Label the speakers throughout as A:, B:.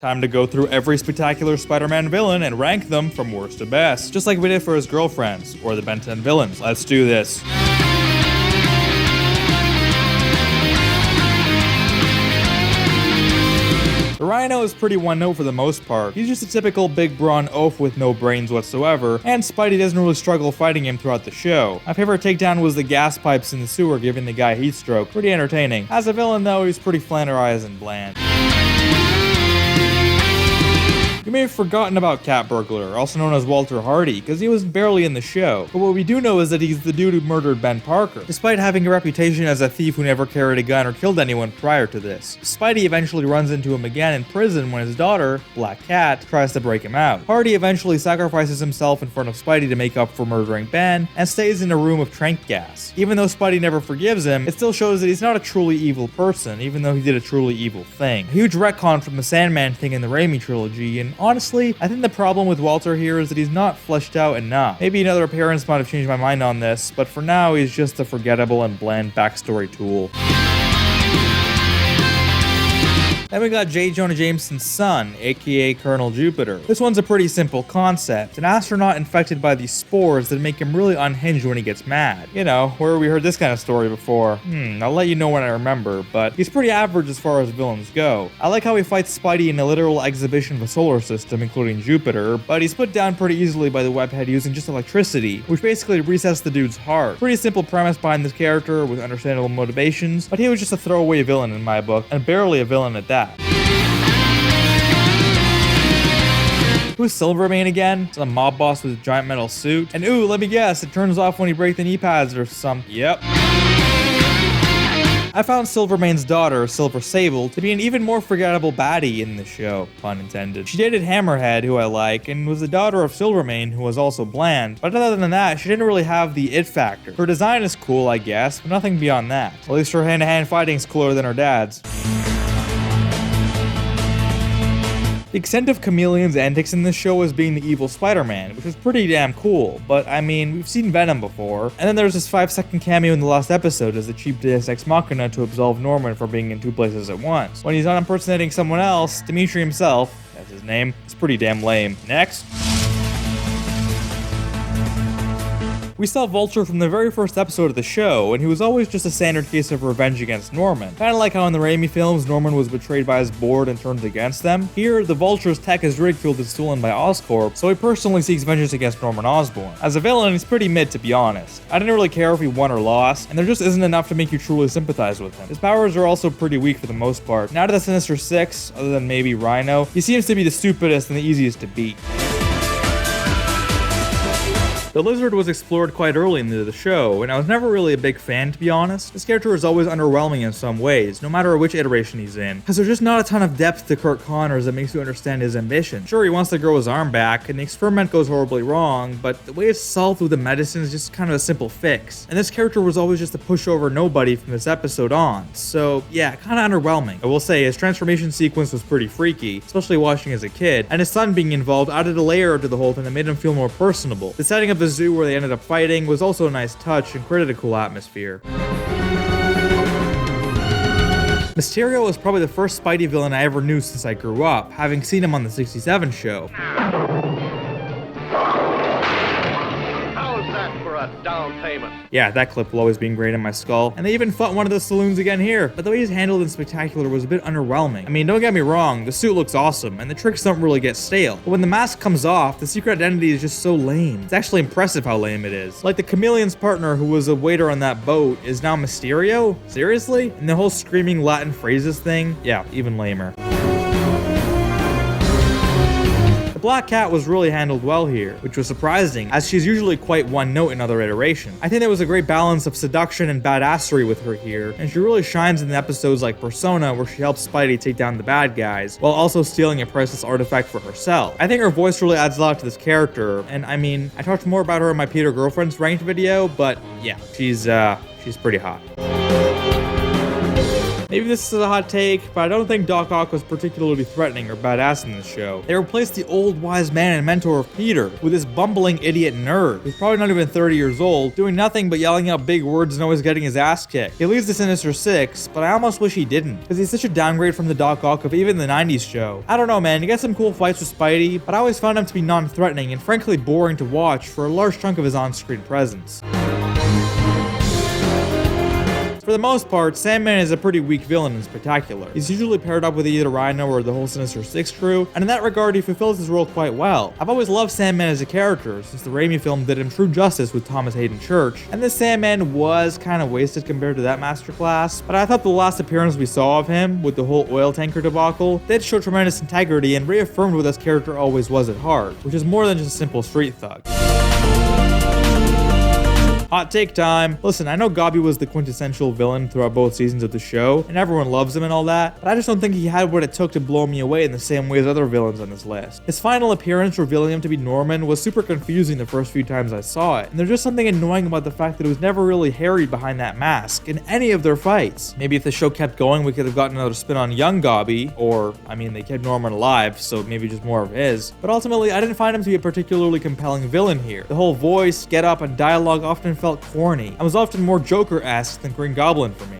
A: Time to go through every spectacular Spider-Man villain and rank them from worst to best, just like we did for his girlfriends, or the Ben 10 villains. Let's do this. The Rhino is pretty one-note for the most part. He's just a typical big brawn oaf with no brains whatsoever, and Spidey doesn't really struggle fighting him throughout the show. My favorite takedown was the gas pipes in the sewer giving the guy heat stroke. Pretty entertaining. As a villain though, he's pretty flanderized and bland. You may have forgotten about Cat Burglar, also known as Walter Hardy, because he was barely in the show. But what we do know is that he's the dude who murdered Ben Parker, despite having a reputation as a thief who never carried a gun or killed anyone prior to this. Spidey eventually runs into him again in prison when his daughter, Black Cat, tries to break him out. Hardy eventually sacrifices himself in front of Spidey to make up for murdering Ben, and stays in a room of trank gas. Even though Spidey never forgives him, it still shows that he's not a truly evil person, even though he did a truly evil thing. A huge retcon from the Sandman thing in the Raimi trilogy, and honestly, I think the problem with Walter here is that he's not fleshed out enough. Maybe another appearance might have changed my mind on this, but for now he's just a forgettable and bland backstory tool. Then we got J. Jonah Jameson's son, aka Colonel Jupiter. This one's a pretty simple concept, an astronaut infected by these spores that make him really unhinged when he gets mad. You know, where we heard this kind of story before. I'll let you know when I remember, but he's pretty average as far as villains go. I like how he fights Spidey in a literal exhibition of a solar system, including Jupiter, but he's put down pretty easily by the webhead using just electricity, which basically resets the dude's heart. Pretty simple premise behind this character with understandable motivations, but he was just a throwaway villain in my book, and barely a villain at that. Who's Silvermane again? It's a mob boss with a giant metal suit. And ooh, let me guess, it turns off when you break the knee pads or something. Yep. I found Silvermane's daughter, Silver Sable, to be an even more forgettable baddie in the show, pun intended. She dated Hammerhead, who I like, and was the daughter of Silvermane, who was also bland, but other than that, she didn't really have the it factor. Her design is cool, I guess, but nothing beyond that. At least her hand-to-hand fighting's cooler than her dad's. The extent of Chameleon's antics in this show is being the evil Spider-Man, which is pretty damn cool, but I mean, we've seen Venom before. And then there's this 5-second cameo in the last episode as the cheap Deus Ex Machina to absolve Norman for being in two places at once. When he's not impersonating someone else, Dimitri himself, that's his name, it's pretty damn lame. Next. We saw Vulture from the very first episode of the show, and he was always just a standard case of revenge against Norman. Kinda like how in the Raimi films, Norman was betrayed by his board and turned against them. Here, the Vulture's tech is ridiculed and stolen by Oscorp, so he personally seeks vengeance against Norman Osborn. As a villain, he's pretty mid to be honest. I didn't really care if he won or lost, and there just isn't enough to make you truly sympathize with him. His powers are also pretty weak for the most part. Now to the Sinister Six, other than maybe Rhino, he seems to be the stupidest and the easiest to beat. The Lizard was explored quite early into the show, and I was never really a big fan to be honest. This character is always underwhelming in some ways, no matter which iteration he's in, because there's just not a ton of depth to Kurt Connors that makes you understand his ambition. Sure, he wants to grow his arm back, and the experiment goes horribly wrong, but the way it's solved through the medicine is just kind of a simple fix. And this character was always just a pushover nobody from this episode on, so yeah, kind of underwhelming. I will say, his transformation sequence was pretty freaky, especially watching as a kid, and his son being involved added a layer to the whole thing that made him feel more personable. The setting of the zoo where they ended up fighting was also a nice touch and created a cool atmosphere. Mysterio was probably the first Spidey villain I ever knew since I grew up, having seen him on the 67 show.
B: Down payment.
A: Yeah, that clip will always be ingrained in my skull. And they even fought one of the saloons again here. But the way he's handled in Spectacular was a bit underwhelming. I mean, don't get me wrong, the suit looks awesome, and the tricks don't really get stale. But when the mask comes off, the secret identity is just so lame. It's actually impressive how lame it is. Like the Chameleon's partner, who was a waiter on that boat, is now Mysterio? Seriously? And the whole screaming Latin phrases thing? Yeah, even lamer. The Black Cat was really handled well here, which was surprising, as she's usually quite one-note in other iterations. I think there was a great balance of seduction and badassery with her here, and she really shines in the episodes like Persona, where she helps Spidey take down the bad guys, while also stealing a priceless artifact for herself. I think her voice really adds a lot to this character, and I mean, I talked more about her in my Peter Girlfriend's ranked video, but yeah, she's pretty hot. Maybe this is a hot take, but I don't think Doc Ock was particularly threatening or badass in this show. They replaced the old wise man and mentor of Peter with this bumbling idiot nerd who's probably not even 30 years old, doing nothing but yelling out big words and always getting his ass kicked. He leads the Sinister Six, but I almost wish he didn't, because he's such a downgrade from the Doc Ock of even the 90s show. I don't know, man, you get some cool fights with Spidey, but I always found him to be non-threatening and frankly boring to watch for a large chunk of his on-screen presence. For the most part, Sandman is a pretty weak villain in Spectacular. He's usually paired up with either Rhino or the whole Sinister Six crew, and in that regard he fulfills his role quite well. I've always loved Sandman as a character, since the Raimi film did him true justice with Thomas Hayden Church, and this Sandman was kinda wasted compared to that masterclass, but I thought the last appearance we saw of him, with the whole oil tanker debacle, did show tremendous integrity and reaffirmed what this character always was at heart, which is more than just a simple street thug. Hot take time. Listen, I know Gobby was the quintessential villain throughout both seasons of the show, and everyone loves him and all that, but I just don't think he had what it took to blow me away in the same way as other villains on this list. His final appearance revealing him to be Norman was super confusing the first few times I saw it, and there's just something annoying about the fact that it was never really harried behind that mask in any of their fights. Maybe if the show kept going, we could have gotten another spin on young Gobby, or, I mean, they kept Norman alive, so maybe just more of his. But ultimately, I didn't find him to be a particularly compelling villain here. The whole voice, get up, and dialogue often felt corny, and was often more Joker-esque than Green Goblin for me.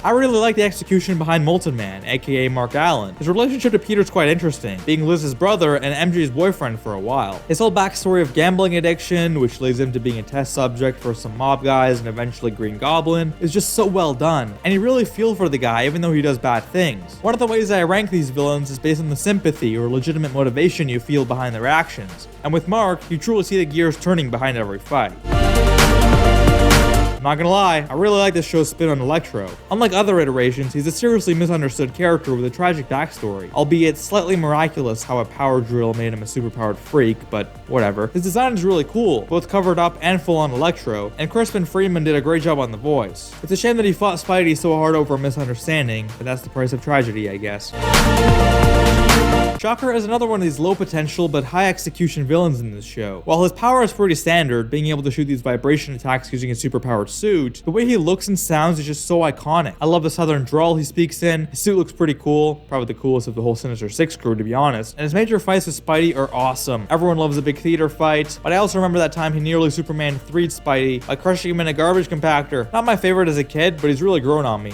A: I really like the execution behind Molten Man, aka Mark Allen. His relationship to Peter's quite interesting, being Liz's brother and MJ's boyfriend for a while. His whole backstory of gambling addiction, which leads him to being a test subject for some mob guys and eventually Green Goblin, is just so well done, and you really feel for the guy even though he does bad things. One of the ways I rank these villains is based on the sympathy or legitimate motivation you feel behind their actions, and with Mark, you truly see the gears turning behind every fight. I'm not gonna lie, I really like this show's spin on Electro. Unlike other iterations, he's a seriously misunderstood character with a tragic backstory, albeit slightly miraculous how a power drill made him a superpowered freak, but whatever. His design is really cool, both covered up and full on Electro, and Crispin Freeman did a great job on the voice. It's a shame that he fought Spidey so hard over a misunderstanding, but that's the price of tragedy, I guess. Shocker is another one of these low potential but high execution villains in this show. While his power is pretty standard, being able to shoot these vibration attacks using his superpowered suit, the way he looks and sounds is just so iconic. I love the southern drawl he speaks in, his suit looks pretty cool, probably the coolest of the whole Sinister Six crew to be honest, and his major fights with Spidey are awesome. Everyone loves a big theater fight, but I also remember that time he nearly Superman 3'd Spidey by crushing him in a garbage compactor. Not my favorite as a kid, but he's really grown on me.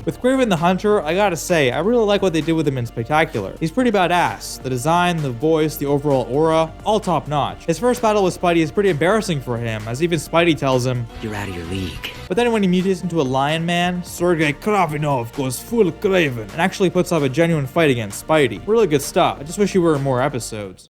A: With Kraven the Hunter, I gotta say, I really like what they did with him in Spectacular. He's pretty badass. The design, the voice, the overall aura, all top notch. His first battle with Spidey is pretty embarrassing for him, as even Spidey tells him, "You're out of your league." But then when he mutates into a lion man, Sergei Kravinov goes full Kraven and actually puts up a genuine fight against Spidey. Really good stuff. I just wish he were in more episodes.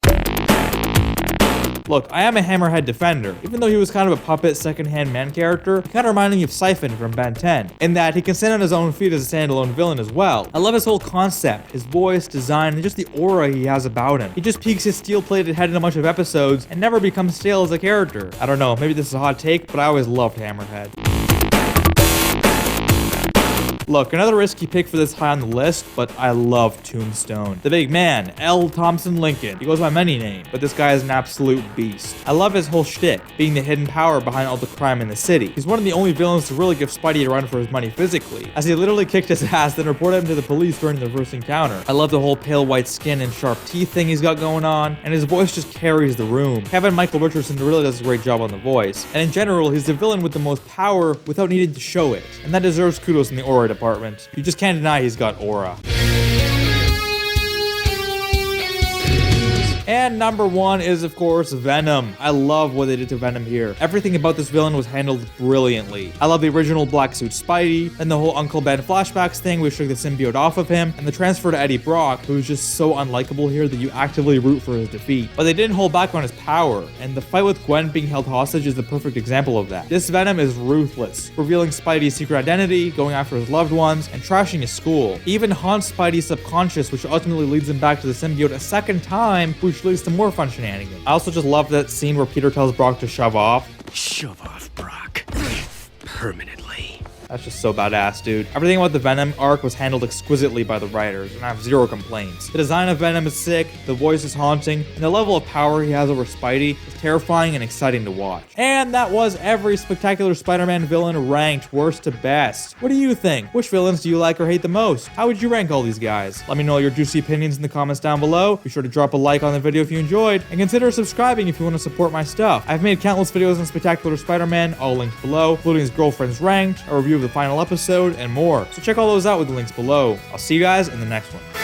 A: Look, I am a Hammerhead defender. Even though he was kind of a puppet second-hand man character, he kind of reminded me of Siphon from Ben 10, in that he can stand on his own feet as a standalone villain as well. I love his whole concept, his voice, design, and just the aura he has about him. He just peeks his steel-plated head in a bunch of episodes and never becomes stale as a character. I don't know, maybe this is a hot take, but I always loved Hammerhead. Look, another risky pick for this high on the list, but I love Tombstone. The big man, L. Thompson Lincoln. He goes by many names, but this guy is an absolute beast. I love his whole shtick, being the hidden power behind all the crime in the city. He's one of the only villains to really give Spidey a run for his money physically, as he literally kicked his ass, then reported him to the police during their first encounter. I love the whole pale white skin and sharp teeth thing he's got going on, and his voice just carries the room. Kevin Michael Richardson really does a great job on the voice, and in general, he's the villain with the most power without needing to show it, and that deserves kudos in the aura department. You just can't deny he's got aura. And number one is, of course, Venom. I love what they did to Venom here. Everything about this villain was handled brilliantly. I love the original black suit Spidey, and the whole Uncle Ben flashbacks thing which took the symbiote off of him, and the transfer to Eddie Brock, who's just so unlikable here that you actively root for his defeat. But they didn't hold back on his power, and the fight with Gwen being held hostage is the perfect example of that. This Venom is ruthless, revealing Spidey's secret identity, going after his loved ones, and trashing his school. He even haunts Spidey's subconscious, which ultimately leads him back to the symbiote a second time, which leads to more fun shenanigans. I also just love that scene where Peter tells Brock to shove off.
B: Shove off, Brock. Permanently.
A: That's just so badass, dude. Everything about the Venom arc was handled exquisitely by the writers, and I have zero complaints. The design of Venom is sick, the voice is haunting, and the level of power he has over Spidey is terrifying and exciting to watch. And that was every Spectacular Spider-Man villain ranked worst to best. What do you think? Which villains do you like or hate the most? How would you rank all these guys? Let me know your juicy opinions in the comments down below. Be sure to drop a like on the video if you enjoyed, and consider subscribing if you want to support my stuff. I've made countless videos on Spectacular Spider-Man, all linked below, including his girlfriend's ranked, a review of the final episode, and more. So check all those out with the links below. I'll see you guys in the next one.